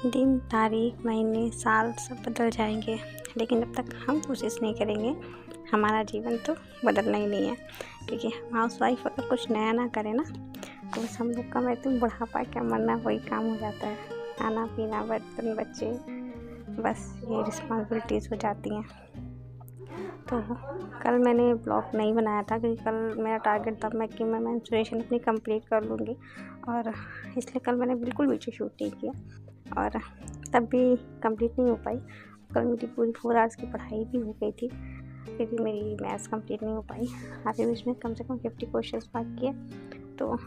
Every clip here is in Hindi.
दिन, तारीख, महीने, साल सब बदल जाएंगे, लेकिन जब तक हम कोशिश नहीं करेंगे हमारा जीवन तो बदलना ही नहीं है। क्योंकि हम हाउस वाइफ अगर कुछ नया ना करें ना तो बस हम लोग का मैं तो बुढ़ापा क्या मरना वही काम हो जाता है। खाना पीना, बर्तन, बच्चे, बस ये रिस्पॉन्सिबिलिटीज़ हो जाती हैं। तो कल मैंने ब्लॉग नहीं बनाया था क्योंकि कल मेरा टारगेट था कि मैं मेंस्ट्रुएशन अपनी कंप्लीट कर लूँगी, और इसलिए कल मैंने बिल्कुल वीडियो शूट नहीं किया और तब भी कंप्लीट नहीं हो पाई। कल मेरी पूरी 4 आवर्स की पढ़ाई भी हो गई थी, फिर भी मेरी मैथ्स कंप्लीट नहीं हो पाई। अभी भी इसमें कम से कम 50 क्वेश्चंस बाकी है, तो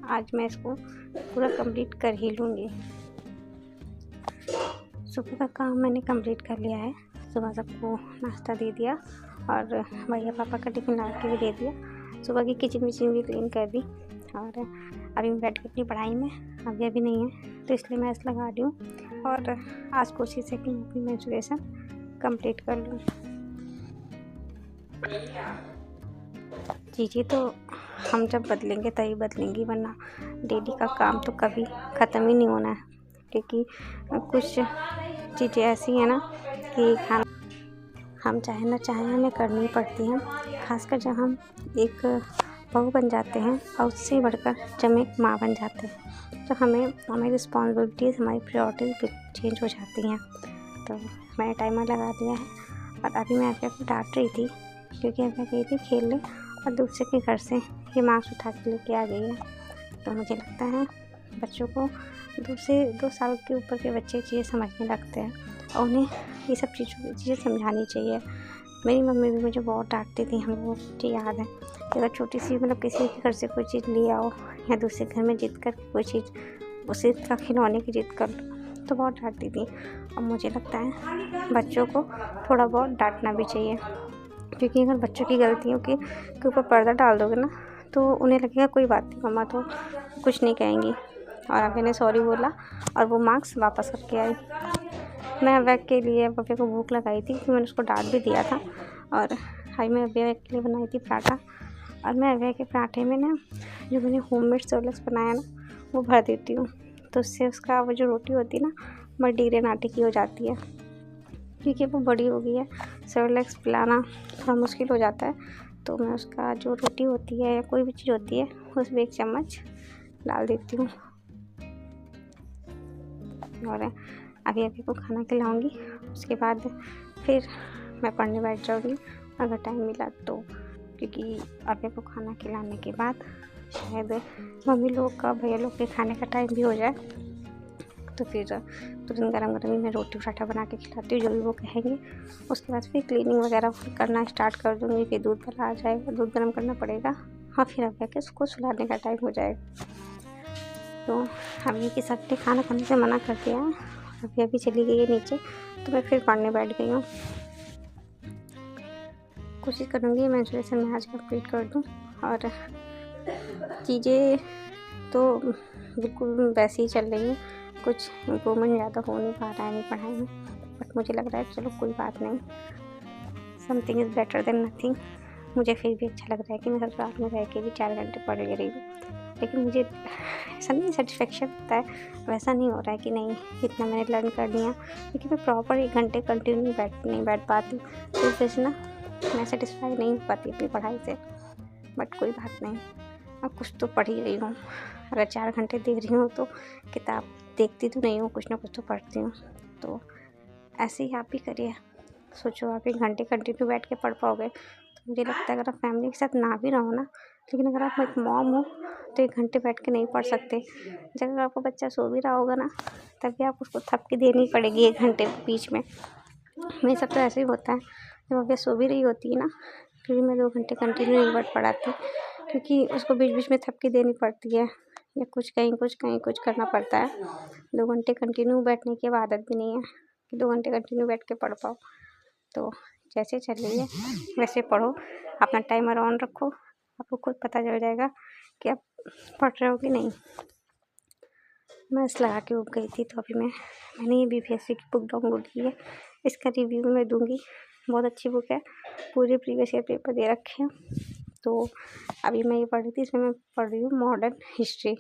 आज मैं इसको पूरा कंप्लीट कर ही लूँगी। सुबह का काम मैंने कंप्लीट कर लिया है। सुबह सबको नाश्ता दे दिया और भैया पापा का टिफ़िन ला के भी दे दिया। सुबह की किचन विचन भी क्लीन कर दी और अभी मैं बैठ के अपनी पढ़ाई में अभी नहीं है, तो इसलिए मैं ऐसा लगा रही हूँ और आज कोशिश है कि मैं अपनी मेंस्ट्रुएशन कंप्लीट कर लूँ। चीज़ें तो हम जब बदलेंगे तभी बदलेंगी, वरना डेली का काम तो कभी ख़त्म ही नहीं होना है। क्योंकि कुछ चीज़ें ऐसी हैं ना कि हम चाहे ना चाहें हमें करनी पड़ती हैं, खासकर जब हम एक बहू बन जाते हैं और उससे बढ़कर जब हम एक माँ बन जाते हैं तो हमारी रिस्पॉन्सिबिलिटीज़, हमारी प्रायोरिटीज़ चेंज हो जाती हैं। तो मैंने टाइमर लगा दिया है और अभी मैं आके को डांट रही थी क्योंकि मैं गई थी खेलने और दूसरे के घर से ये मास्क उठा के लेके आ गई है। तो मुझे लगता है बच्चों को 2 साल के ऊपर के बच्चे चीज़ें समझने लगते हैं और उन्हें ये सब चीज़ें समझानी चाहिए। मेरी मम्मी भी मुझे बहुत डांटती थी, हम लोग मुझे याद है कि अगर छोटी सी किसी के घर से कोई चीज़ ले आओ या दूसरे घर में जिद कर कोई चीज़ उसी का खिलौने की जिद कर लो तो बहुत डांटती थी। और मुझे लगता है बच्चों को थोड़ा बहुत डांटना भी चाहिए, क्योंकि अगर बच्चों की गलतियों के ऊपर पर्दा डाल दोगे ना तो उन्हें लगेगा कोई बात नहीं, मम्मा तो कुछ नहीं कहेंगी। और अब मैंने सॉरी बोला और वो मार्क्स वापस करके आई। मैं अवैक के लिए पप्पे को भूख लगाई थी क्योंकि मैंने उसको डांट भी दिया था, और आज मैं अवैक के लिए बनाई थी पराठा। और मैं अवैक के पराठे में ना जो मैंने होममेड सेरेलैक्स बनाया ना वो भर देती हूँ, तो उससे उसका वो जो रोटी होती है ना बड़ी ग्रेन आटे की हो जाती है। क्योंकि वो बड़ी हो गई है, सेरेलैक्स पिलाना थोड़ा मुश्किल हो जाता है, तो मैं उसका जो रोटी होती है या कोई भी चीज़ होती है उसमें 1 चम्मच डाल देती हूँ। और अभी को खाना खिलाऊंगी, उसके बाद फिर मैं पढ़ने बैठ जाऊंगी अगर टाइम मिला तो। क्योंकि अभी को खाना खिलाने के बाद शायद मम्मी लोग का, भैया लोग के खाने का टाइम भी हो जाए, तो फिर तुरंत गरम गरम ही मैं रोटी पराठा बना के खिलाती हूँ जो भी वो कहेंगे। उसके बाद फिर क्लीनिंग वगैरह करना स्टार्ट कर दूँगी। फिर दूध वाला आ जाएगा, दूध गर्म करना पड़ेगा और फिर अब जाके उसको सुलाने का टाइम हो जाएगा। तो अभी की सबने खाना खाने से मना कर दिया है, अभी चली गई है नीचे, तो मैं फिर पढ़ने बैठ गई हूँ। कोशिश करूँगी मेंस्ट्रुएशन मैं आज कंप्लीट कर दूँ। और चीज़ें तो बिल्कुल वैसे ही चल रही हैं, कुछ इम्प्रूवमेंट ज़्यादा हो नहीं पा रहा है मेरी पढ़ाई में, बट मुझे लग रहा है चलो कोई बात नहीं, something is better than nothing. मुझे फिर भी अच्छा लग रहा है कि मैं रात में रह के भी 4 घंटे पढ़ ले रही हूँ, लेकिन मुझे ऐसा नहीं सेटिस्फेक्शन होता है, वैसा नहीं हो रहा है कि नहीं इतना मैंने लर्न कर लिया, क्योंकि मैं प्रॉपर 1 घंटे कंटिन्यू नहीं बैठ पाती, तो इस वजह से ना मैं सेटिस्फाई नहीं हो पाती अपनी पढ़ाई से। बट कोई बात नहीं, अब कुछ तो पढ़ ही रही हूँ। अगर 4 घंटे देख रही हूँ तो किताब देखती तो नहीं हूँ, कुछ ना कुछ तो पढ़ती हूँ। तो ऐसे ही आप भी करिए, सोचो आप 1 घंटे कंटिन्यू बैठ के पढ़ पाओगे, तो मुझे लगता है अगर आप फैमिली के साथ ना भी रहो ना, लेकिन अगर आप एक मॉम हो तो 1 घंटे बैठ के नहीं पढ़ सकते। जब अगर आपका बच्चा सो भी रहा होगा ना तभी आप उसको थपकी देनी पड़ेगी 1 घंटे बीच में। मेरे साथ तो ऐसे ही होता है, जब अभी सो भी रही होती है ना फिर भी मैं 2 घंटे कंटिन्यू नहीं बैठ पढ़ाती, क्योंकि उसको बीच बीच में थपकी देनी पड़ती है या कुछ कहीं कुछ करना पड़ता है। 2 घंटे कंटिन्यू बैठने की अब आदत भी नहीं है कि 2 घंटे कंटिन्यू बैठ के पढ़ पाओ। तो जैसे चल रही है वैसे पढ़ो, अपना टाइमर ऑन रखो, आपको खुद पता चल जाएगा कि आप पढ़ रहे हो कि नहीं। मैं इस लगा के उग गई थी, तो अभी मैंने ये बीपीएससी की बुक डाउनलोड की है, इसका रिव्यू मैं दूंगी। बहुत अच्छी बुक है, पूरे प्रीवियस ईयर पेपर दे रखे हैं। तो अभी मैं ये पढ़ रही थी, इसमें मैं पढ़ रही हूँ मॉडर्न हिस्ट्री।